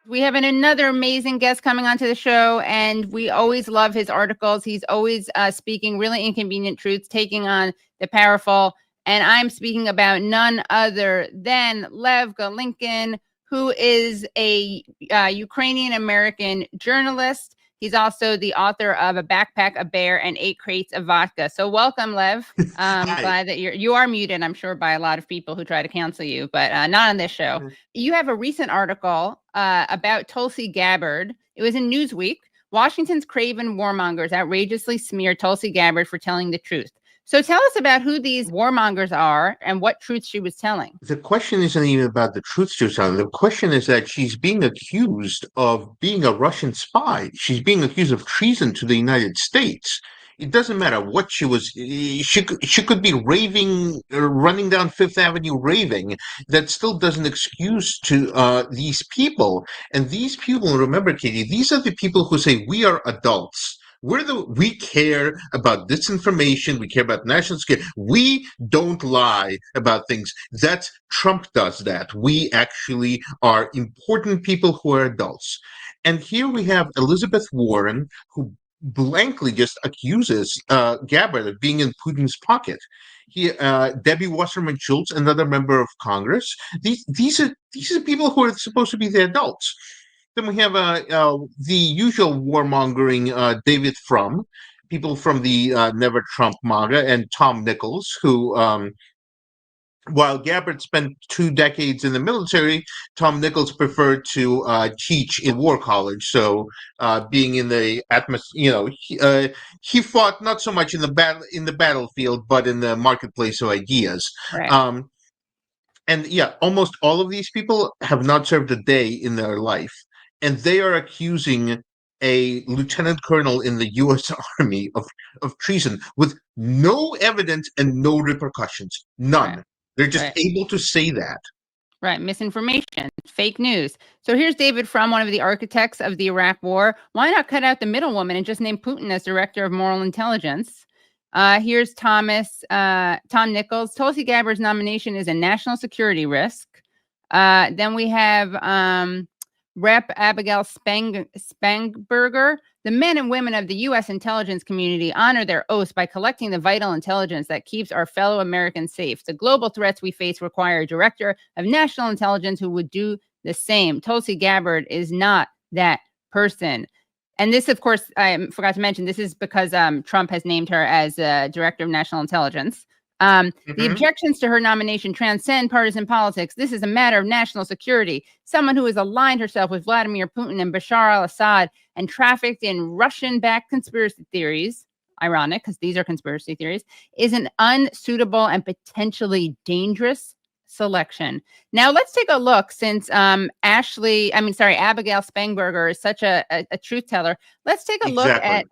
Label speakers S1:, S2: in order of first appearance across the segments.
S1: We have another amazing guest coming onto the show, and we always love his articles. He's always speaking really inconvenient truths, taking on the powerful. And I'm speaking about none other than Lev Golinkin, who is a Ukrainian-American journalist. He's also the author of A Backpack, a Bear, and 8 Crates of Vodka. So welcome, Lev. I'm glad that you are muted, I'm sure, by a lot of people who try to cancel you, but not on this show. Mm-hmm. You have a recent article about Tulsi Gabbard. It was in Newsweek. Washington's Craven warmongers outrageously smeared Tulsi Gabbard for telling the truth. So tell us about who these warmongers are and what truths she was telling.
S2: The question isn't even about the truths she was telling. The question is that she's being accused of being a Russian spy. She's being accused of treason to the United States. It doesn't matter what she was. She could be raving, running down Fifth Avenue raving. That still doesn't excuse to these people. And these people, remember, Katie, these are the people who say we are adults. We care about disinformation. We care about national security. We don't lie about things. Trump does that. We actually are important people who are adults. And here we have Elizabeth Warren, who blankly just accuses Gabbard of being in Putin's pocket. Debbie Wasserman Schultz, another member of Congress. These are people who are supposed to be the adults. Then we have the usual warmongering David Frum, people from the Never Trump MAGA, and Tom Nichols, who, while Gabbard spent 2 decades in the military, Tom Nichols preferred to teach in war college. So, being in the atmosphere, he fought not so much in the battlefield, but in the marketplace of ideas.
S1: Right.
S2: And yeah, almost all of these people have not served a day in their life. And they are accusing a lieutenant colonel in the U.S. Army of treason with no evidence and no repercussions. None. Right. They're just able to say that.
S1: Right. Misinformation, fake news. So here's David Frum, one of the architects of the Iraq War. Why not cut out the middlewoman and just name Putin as director of moral intelligence? Here's Tom Nichols. Tulsi Gabbard's nomination is a national security risk. Then we have Rep. Abigail Spangberger. The men and women of the U.S. intelligence community honor their oaths by collecting the vital intelligence that keeps our fellow Americans safe. The global threats we face require a director of national intelligence who would do the same. Tulsi Gabbard is not that person. And this, of course, I forgot to mention, this is because Trump has named her as director of national intelligence. The objections to her nomination transcend partisan politics. This is a matter of national security. Someone who has aligned herself with Vladimir Putin and Bashar al-Assad and trafficked in Russian-backed conspiracy theories, ironic because these are conspiracy theories, is an unsuitable and potentially dangerous selection. Now let's take a look, since Abigail Spangberger is such a truth teller. Let's take a look at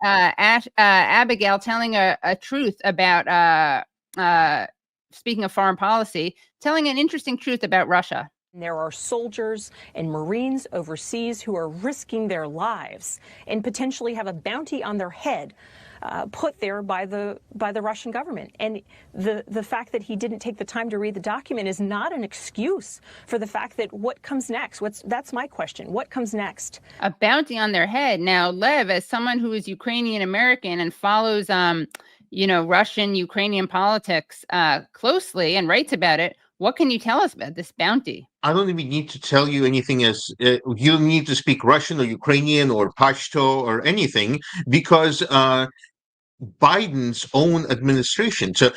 S1: Abigail telling a truth about speaking of foreign policy, telling an interesting truth about Russia.
S3: There are soldiers and Marines overseas who are risking their lives and potentially have a bounty on their head put there by the Russian government. And the fact that he didn't take the time to read the document is not an excuse for the fact that what comes next. That's my question. What comes next?
S1: A bounty on their head. Now, Lev, as someone who is Ukrainian-American and follows Russian Ukrainian politics closely and writes about it, what can you tell us about this bounty?
S2: I don't even need to tell you anything, as you don't need to speak Russian or Ukrainian or Pashto or anything, because Biden's own administration. So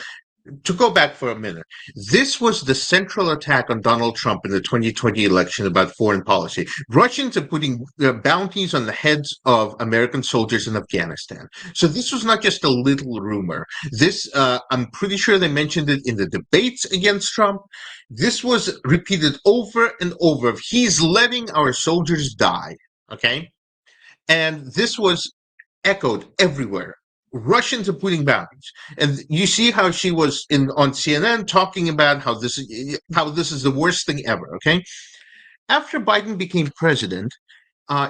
S2: to go back for a minute, this was the central attack on Donald Trump in the 2020 election about foreign policy. Russians are putting their bounties on the heads of American soldiers in Afghanistan. So this was not just a little rumor. This, I'm pretty sure they mentioned it in the debates against Trump. This was repeated over and over. He's letting our soldiers die, okay? And this was echoed everywhere. Russians are putting bounties, and you see how she was on CNN talking about how this is the worst thing ever. Okay, after Biden became president,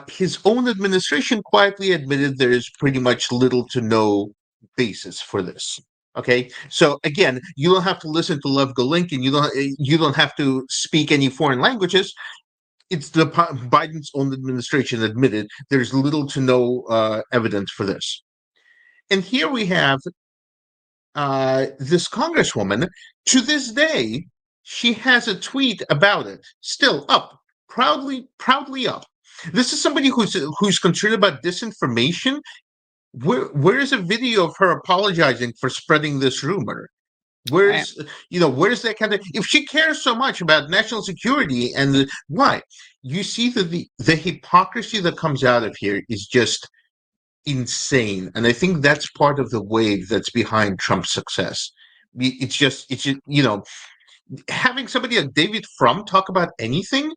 S2: his own administration quietly admitted there is pretty much little to no basis for this. Okay, so again, you don't have to listen to Lev Golinkin. You don't have to speak any foreign languages. It's Biden's own administration admitted there's little to no evidence for this. And here we have this congresswoman. To this day, she has a tweet about it, still up, proudly up. This is somebody who's concerned about disinformation. Where is a video of her apologizing for spreading this rumor? Where's where's that kind of, if she cares so much about national security and why? You see that the hypocrisy that comes out of here is just insane, and I think that's part of the wave that's behind Trump's success. It's just having somebody like David Frum talk about anything.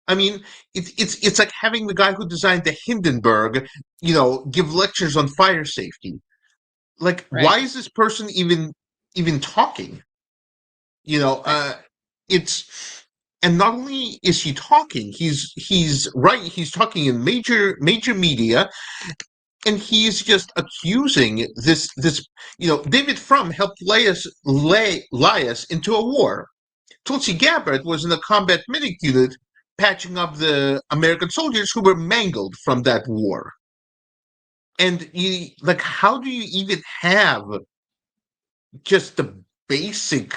S2: I mean, it's like having the guy who designed the Hindenburg, give lectures on fire safety. Like, why is this person even talking? It's, and not only is he talking, he's right. He's talking in major media, and he's just accusing this. David Frum helped lie us into a war. Tulsi Gabbard was in the combat medic unit patching up the American soldiers who were mangled from that war. And how do you even have just the basic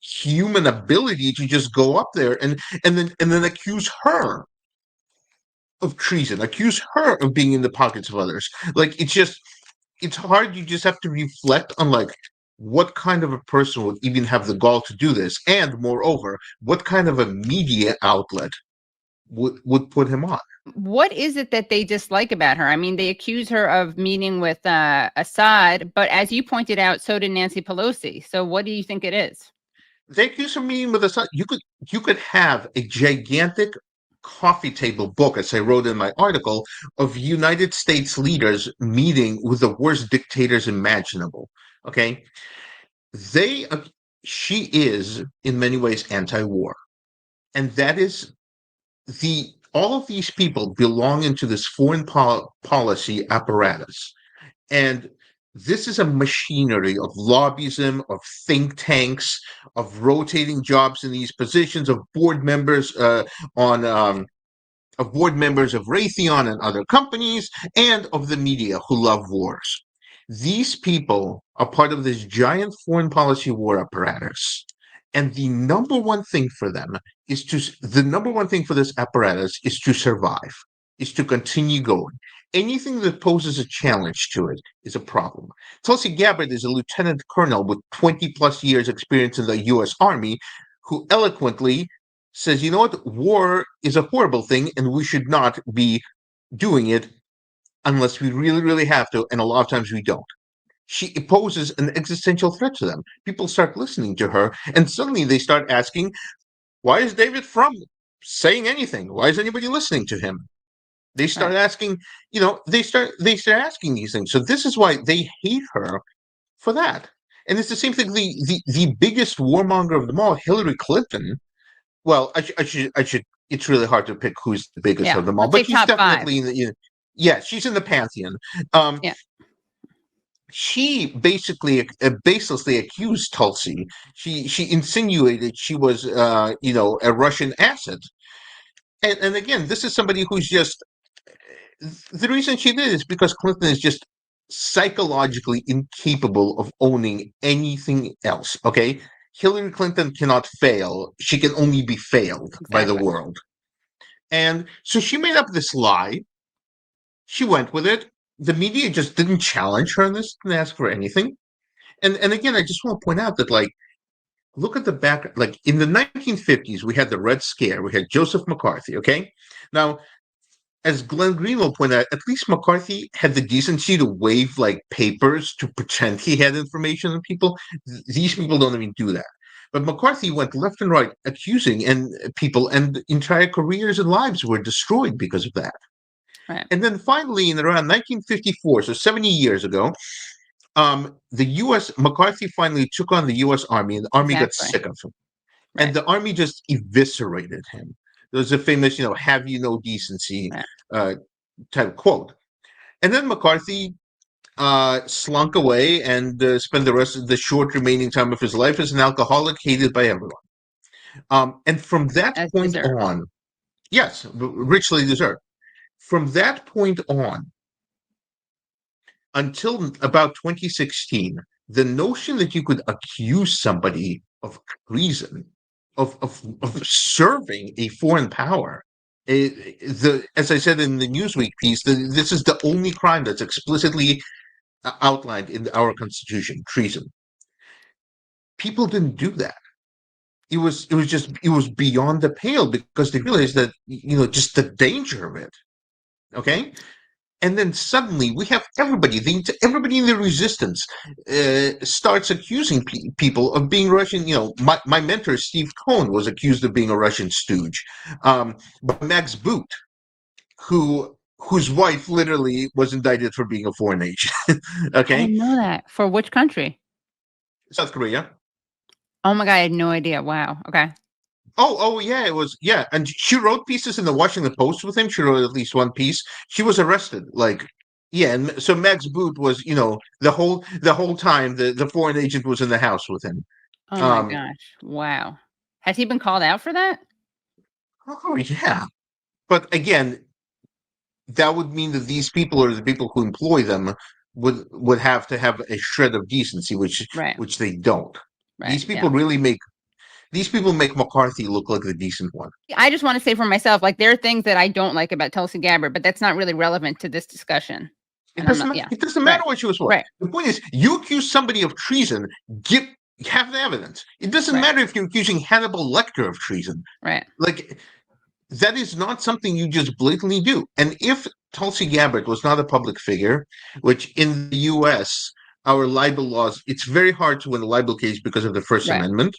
S2: human ability to just go up there and then accuse her of treason, accuse her of being in the pockets of others? It's hard. You just have to reflect on what kind of a person would even have the gall to do this, and moreover, what kind of a media outlet would put him on.
S1: What is it that they dislike about her? I mean, they accuse her of meeting with Assad, but as you pointed out, so did Nancy Pelosi. So what do you think it is?
S2: They accuse her of meeting with Assad. You could have a gigantic coffee table book, as I wrote in my article, of United States leaders meeting with the worst dictators imaginable. Okay, she is in many ways anti-war, and that is all of these people belong into this foreign policy apparatus. And this is a machinery of lobbyism, of think tanks, of rotating jobs in these positions, of board members of Raytheon and other companies, and of the media who love wars. These people are part of this giant foreign policy war apparatus. And the number one thing for them the number one thing for this apparatus is to survive, is to continue going. Anything that poses a challenge to it is a problem. Tulsi Gabbard is a lieutenant colonel with 20 plus years experience in the U.S. Army, who eloquently says, war is a horrible thing and we should not be doing it unless we really, really have to. And a lot of times we don't. She poses an existential threat to them. People start listening to her, and suddenly they start asking, why is David Frum saying anything? Why is anybody listening to him? They start asking, they start asking these things. So this is why they hate her for that. And it's the same thing. The biggest warmonger of them all, Hillary Clinton. Well, I should. It's really hard to pick who's the biggest of them all, but she's definitely in the. She's in the pantheon. She basically baselessly accused Tulsi. She insinuated she was a Russian asset. And again, this is somebody who's just, the reason she did is because Clinton is just psychologically incapable of owning anything else. Okay, Hillary Clinton cannot fail. She can only be failed by the world. And so she made up this lie. She went with it. The media just didn't challenge her on this, didn't ask for anything. And again, I just want to point out that, look at the back. In the 1950s, we had the Red Scare. We had Joseph McCarthy, okay? Now, as Glenn Greenwald pointed out, at least McCarthy had the decency to wave, papers to pretend he had information on people. These people don't even do that. But McCarthy went left and right accusing people, and entire careers and lives were destroyed because of that.
S1: Right.
S2: And then finally, in around 1954, so 70 years ago, McCarthy finally took on the U.S. Army, and the Army got sick of him. Right. And the Army just eviscerated him. There's a famous, have you no decency type quote. And then McCarthy slunk away and spent the rest of the short remaining time of his life as an alcoholic, hated by everyone. And from that
S1: As
S2: point
S1: deserved.
S2: on, yes, richly deserved. From that point on, until about 2016, the notion that you could accuse somebody of treason, of serving a foreign power, as I said in the Newsweek piece, this is the only crime that's explicitly outlined in our Constitution: treason. People didn't do that. It was beyond the pale because they realized that, just the danger of it. Okay. And then suddenly we have everybody in the resistance starts accusing people of being Russian. My mentor, Steve Cohen, was accused of being a Russian stooge by Max Boot, whose wife literally was indicted for being a foreign agent.
S1: I
S2: Okay.
S1: didn't know that. For which country?
S2: South Korea.
S1: Oh my God, I had no idea. Wow. Okay.
S2: Oh, yeah, it was, yeah. And she wrote pieces in the Washington Post with him. She wrote at least one piece. She was arrested. Yeah. And so Max Boot was, the whole time the foreign agent was in the house with him.
S1: Oh my gosh. Wow. Has he been called out for that?
S2: Oh, yeah. But again, that would mean that these people, or the people who employ them, would have to have a shred of decency, which they don't.
S1: Right.
S2: These people make McCarthy look like the decent one.
S1: I just want to say for myself, like, there are things that I don't like about Tulsi Gabbard, but that's not really relevant to this discussion.
S2: It doesn't matter what she was for.
S1: Right.
S2: The point is, you accuse somebody of treason, have the evidence. It doesn't matter if you're accusing Hannibal Lecter of treason.
S1: Right.
S2: Like, that is not something you just blatantly do. And if Tulsi Gabbard was not a public figure, which in the U.S., our libel laws, it's very hard to win a libel case because of the First Amendment,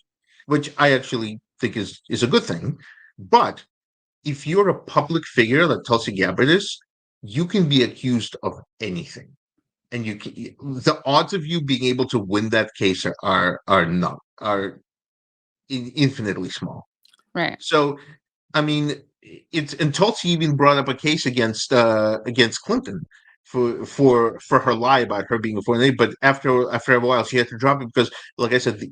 S2: which I actually think is a good thing. But if you're a public figure like Tulsi Gabbard is, you can be accused of anything, and the odds of you being able to win that case are infinitely small.
S1: Right.
S2: So, I mean, and Tulsi even brought up a case against Clinton for her lie about her being a foreign aid, but after a while she had to drop it because, like I said,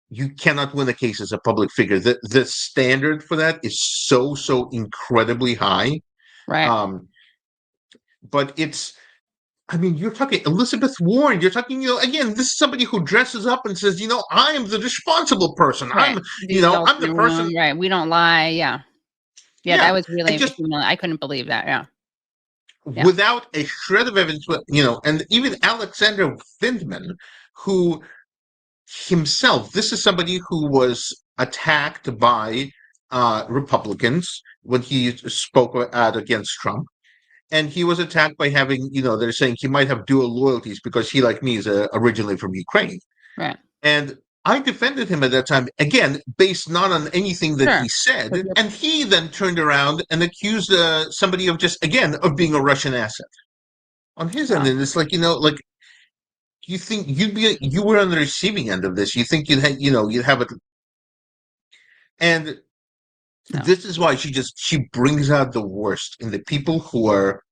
S2: you cannot win a case as a public figure. The standard for that is so incredibly high.
S1: Right.
S2: But you're talking Elizabeth Warren. You're talking, again, this is somebody who dresses up and says, I am the responsible person.
S1: Right.
S2: I'm the person.
S1: Right. We don't lie. Yeah. Yeah. That was really, I couldn't believe that. Yeah.
S2: Without a shred of evidence, and even Alexander Vindman, who himself, this is somebody who was attacked by Republicans when he spoke out against Trump. And he was attacked by having, they're saying he might have dual loyalties because he, like me, is originally from Ukraine.
S1: Right.
S2: And I defended him at that time, again, based not on anything that he said. And he then turned around and accused somebody of of being a Russian asset on his end. And it's like, you think you were on the receiving end of this. You think you'd have it. And this is why she brings out the worst in the people who are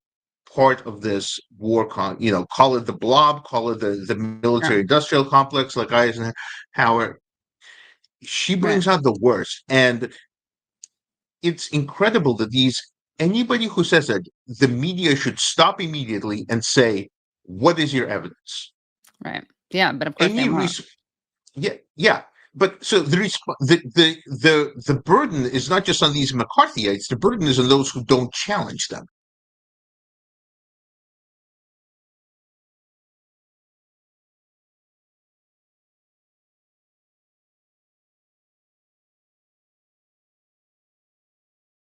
S2: part of this war. Call it the blob, call it the military industrial complex, like Eisenhower. She brings out the worst, and it's incredible that anybody who says that the media should stop immediately and say, "What is your evidence?"
S1: Right. Yeah, but of course they won't.
S2: Yeah. But so the burden is not just on these McCarthyites. The burden is on those who don't challenge them.